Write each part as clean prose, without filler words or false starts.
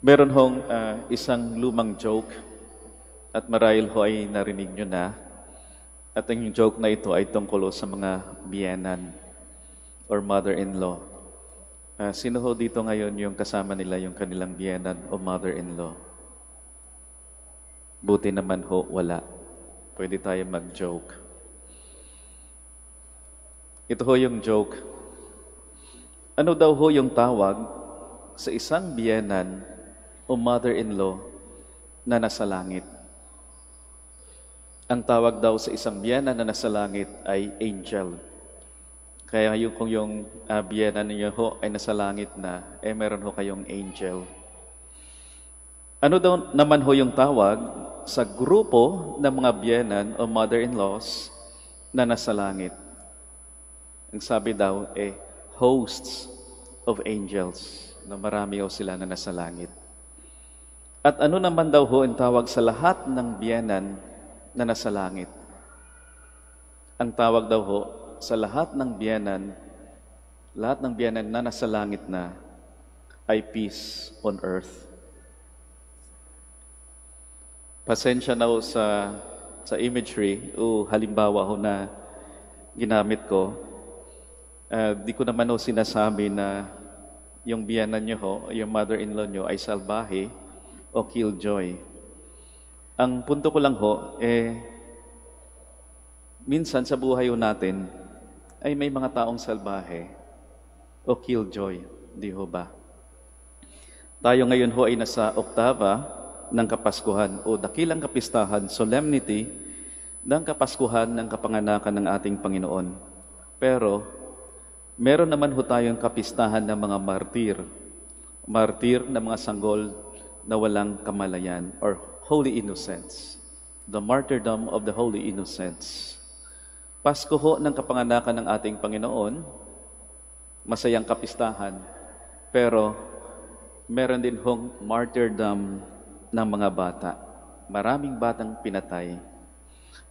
Meron hong isang lumang joke at marahil ho ay narinig nyo na. At ang joke na ito ay tungkol sa mga biyenan or mother-in-law. Sino ho dito ngayon yung kasama nila yung kanilang biyenan o mother-in-law? Buti naman ho, wala. Pwede tayo mag-joke. Ito ho yung joke. Ano daw ho yung tawag sa isang biyenan o mother-in-law na nasa langit? Ang tawag daw sa isang biyenan na nasa langit ay angel. Kaya kung yung biyenan niyo ho ay nasa langit na, meron ho kayong angel. Ano daw naman ho yung tawag sa grupo ng mga biyenan o mother-in-laws na nasa langit? Ang sabi daw hosts of angels, na marami ho sila na nasa langit. At ano naman daw ho ang tawag sa lahat ng biyenan na nasa langit? Ang tawag daw ho sa lahat ng biyenan na nasa langit na ay peace on earth. Pasensya na ho sa imagery o halimbawa ho na ginamit ko. Di ko naman ho sinasabi na yung biyenan nyo ho, yung mother-in-law nyo ay salbahe o killjoy. Ang punto ko lang ho, minsan sa buhay ho natin ay may mga taong salbahe o killjoy, di ho ba? Tayo ngayon ho ay nasa oktaba ng Kapaskuhan o dakilang kapistahan, solemnity ng Kapaskuhan ng kapanganakan ng ating Panginoon. Pero meron naman ho tayong kapistahan ng mga martir na mga sanggol na walang kamalayan or holy innocents. The martyrdom of the holy innocents. Pasko ho ng kapanganakan ng ating Panginoon, masayang kapistahan, pero meron din hong martyrdom ng mga bata. Maraming batang pinatay.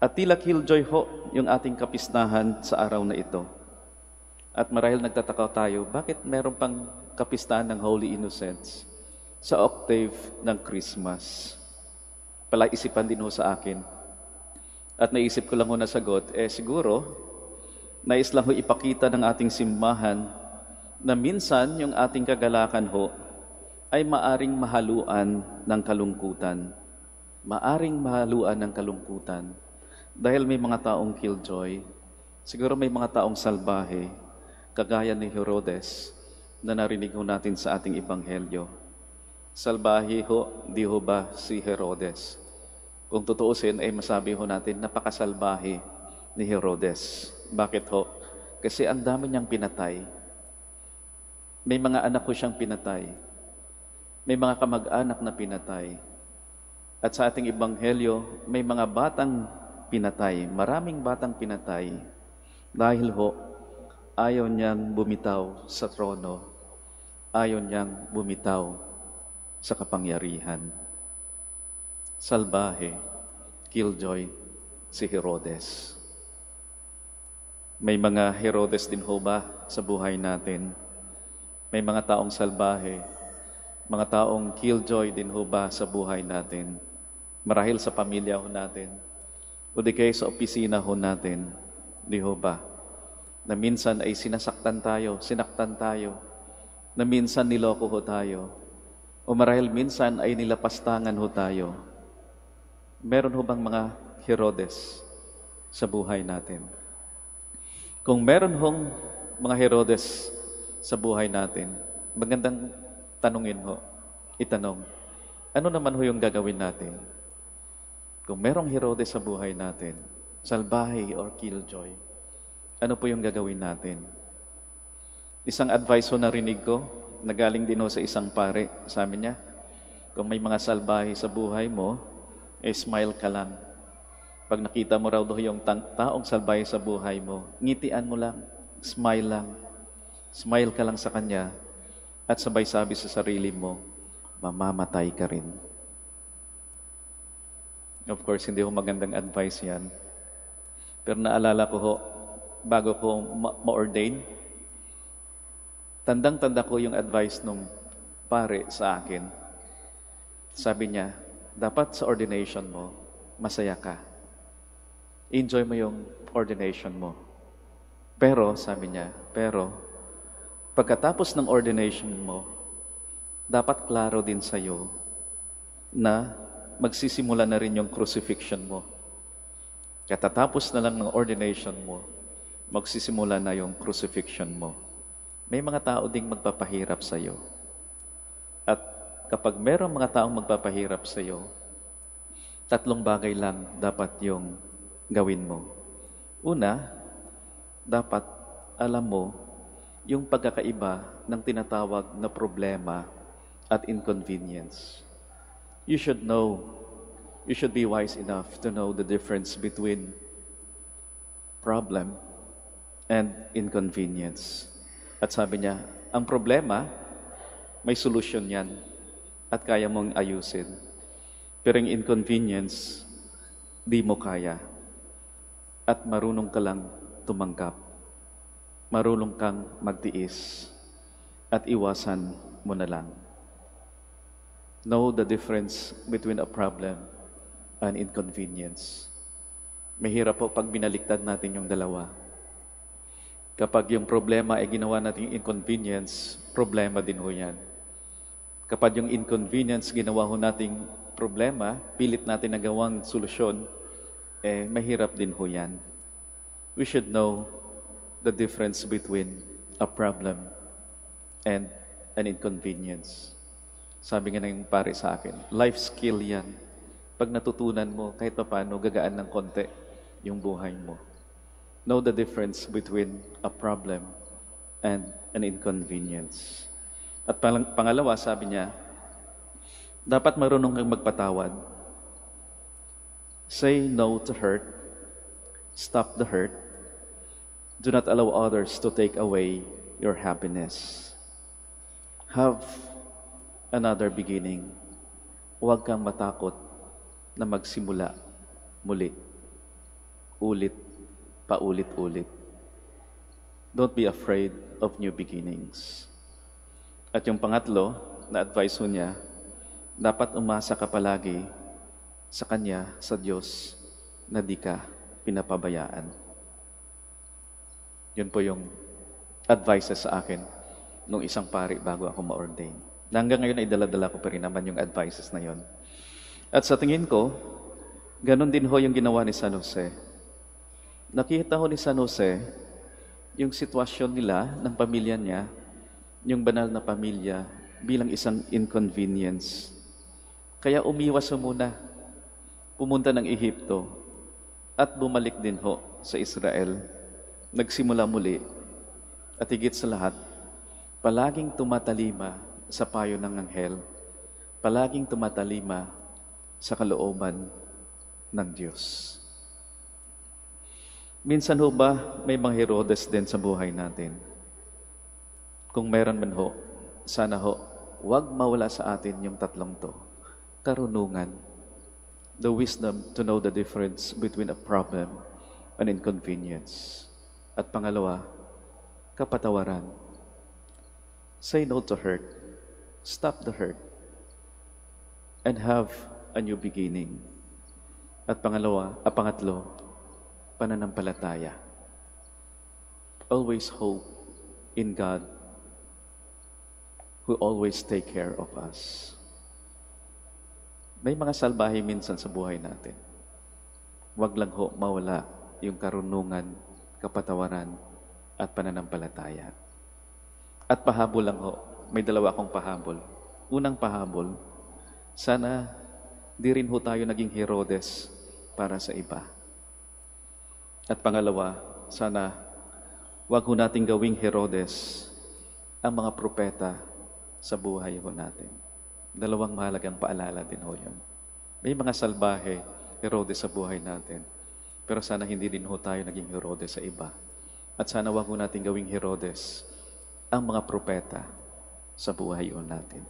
At tila killjoy ho yung ating kapistahan sa araw na ito. At marahil nagtataka tayo, bakit meron pang kapistahan ng Holy Innocents sa octave ng Christmas? Palaisipan din ho sa akin. At naisip ko lang ho na sagot, siguro, nais lang ho ipakita ng ating simbahan na minsan yung ating kagalakan ho ay maaring mahaluan ng kalungkutan. Maaring mahaluan ng kalungkutan. Dahil may mga taong killjoy, siguro may mga taong salbahe, kagaya ni Herodes na narinig ho natin sa ating ebanghelyo. Salbahe ho, di ho ba si Herodes? Kung tutuusin, ay masabi ho natin, napakasalbahe ni Herodes. Bakit ho? Kasi ang dami niyang pinatay. May mga anak ko siyang pinatay. May mga kamag-anak na pinatay. At sa ating ebanghelyo, may mga batang pinatay. Maraming batang pinatay. Dahil ho, ayaw niyang bumitaw sa trono. Ayaw niyang bumitaw sa kapangyarihan. Salbahe, killjoy, si Herodes. May mga Herodes din ho ba sa buhay natin? May mga taong salbahe, mga taong killjoy din ho ba sa buhay natin? Marahil sa pamilya ho natin, o di kayo sa opisina ho natin, di ho ba? Na minsan ay sinaktan tayo, na minsan niloko ho tayo, o marahil minsan ay nilapastangan ho tayo. Meron ho bang mga Herodes sa buhay natin? Kung meron hong mga Herodes sa buhay natin, magandang itanong, ano naman ho yung gagawin natin? Kung merong Herodes sa buhay natin, salbahe or killjoy, ano po yung gagawin natin? Isang advice ho narinig ko, nagaling din ho sa isang pare, sabi niya, kung may mga salbahe sa buhay mo, smile ka lang. Pag nakita mo raw doon yung taong salbahe sa buhay mo, ngitian mo lang, smile lang. Smile ka lang sa kanya at sabay sabi sa sarili mo, mamamatay ka rin. Of course, hindi ho magandang advice yan. Pero naalala ko ho, bago ko ma-ordain, tandang-tanda ko yung advice nung pare sa akin. Sabi niya, dapat sa ordination mo, masaya ka. Enjoy mo yung ordination mo. Pero, sabi niya, pagkatapos ng ordination mo, dapat klaro din sa'yo na magsisimula na rin yung crucifixion mo. Katatapos na lang ng ordination mo, magsisimula na yung crucifixion mo. May mga tao ding magpapahirap sa'yo. At kapag merong mga taong magpapahirap sa'yo, 3 bagay lang dapat yung gawin mo. Una, dapat alam mo yung pagkakaiba ng tinatawag na problema at inconvenience. You should be wise enough to know the difference between problem and inconvenience. At sabi niya, ang problema, may solusyon yan at kaya mong ayusin. Pero yung inconvenience, di mo kaya. At marunong ka lang tumanggap. Marunong kang magtiis. At iwasan mo na lang. Know the difference between a problem and inconvenience. Mahirap po pag binaliktad natin yung dalawa. Kapag yung problema ay ginawa natin inconvenience, problema din ho yan. Kapag yung inconvenience ginawa ho nating problema, pilit natin na gawang solusyon, mahirap din ho yan. We should know the difference between a problem and an inconvenience. Sabi nga ng pare sa akin, life skill yan. Pag natutunan mo, kahit pa paano, gagaan ng konti yung buhay mo. Know the difference between a problem and an inconvenience. At pangalawa, sabi niya, dapat marunong kang magpatawad. Say no to hurt. Stop the hurt. Do not allow others to take away your happiness. Have another beginning. Huwag kang matakot na magsimula muli. Paulit-ulit. Don't be afraid of new beginnings. At yung pangatlo na advice ho niya, dapat umasa ka palagi sa Kanya, sa Diyos, na di ka pinapabayaan. Yun po yung advices sa akin nung isang pari bago ako ma-ordain. Na hanggang ngayon ay dala-dala ko pa rin naman yung advices na yon. At sa tingin ko, ganun din ho yung ginawa ni San Jose. Nakita ho ni San Jose yung sitwasyon nila ng pamilya niya, yung banal na pamilya, bilang isang inconvenience. Kaya umiwas ho muna, pumunta ng Ehipto, at bumalik din ho sa Israel. Nagsimula muli, at higit sa lahat, palaging tumatalima sa payo ng anghel, palaging tumatalima sa kalooban ng Diyos. Minsan ho ba may mga Herodes din sa buhay natin? Kung meron man ho, sana ho, huwag mawala sa atin yung tatlong to. Karunungan, the wisdom to know the difference between a problem and inconvenience. At pangalawa, kapatawaran. Say no to hurt. Stop the hurt. And have a new beginning. At pangatlo, pananampalataya. Always hope in God who always take care of us. May mga salbahe minsan sa buhay natin. Huwag lang ho mawala yung karunungan, kapatawaran, at pananampalataya. At pahabol lang ho. May dalawa akong pahabol. Unang pahabol, sana di rin ho tayo naging Herodes para sa iba. At pangalawa, sana wag ho nating gawing Herodes ang mga propeta sa buhay ho natin. Dalawang mahalagang paalala din ho yun. May mga salbahe, Herodes sa buhay natin. Pero sana hindi din ho tayo naging Herodes sa iba. At sana wag ho nating gawing Herodes ang mga propeta sa buhay ho natin.